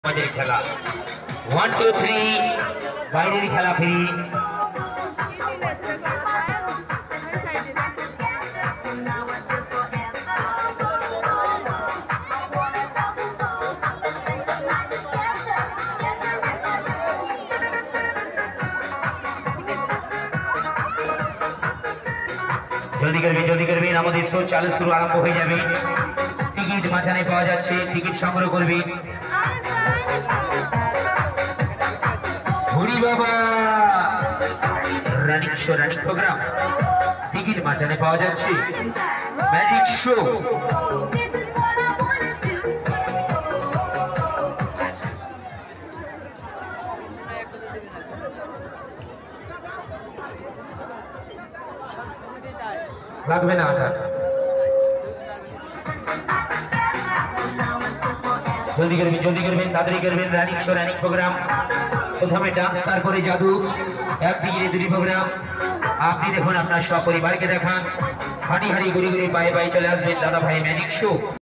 আমাদের খেলা 1 2 3 বাইরের খেলা ফ্রি। জলদি করবেন আমাদের শো শুরু আরম্ভ হয়ে যাবে। টিকিট মাঝানে পাওয়া যাচ্ছে, টিকিট সংগ্রহ করবেন। হরি বাবা রানিং প্রোগ্রাম, টিকিট মাঝানে পাওয়া যাচ্ছে। ম্যাজিক শো লাগবে না। জলদি করবেন তাড়াতাড়ি করবেন। রানিং প্রোগ্রাম, প্রথমে ডান্স, তারপরে জাদু, একদিকে দুটি প্রোগ্রাম। আপনি দেখুন, আপনার সপরিবারকে দেখান। হাঁটি গুড়ি পায়ে চলে আসবেন দাদা ভাই ম্যাজিক শো।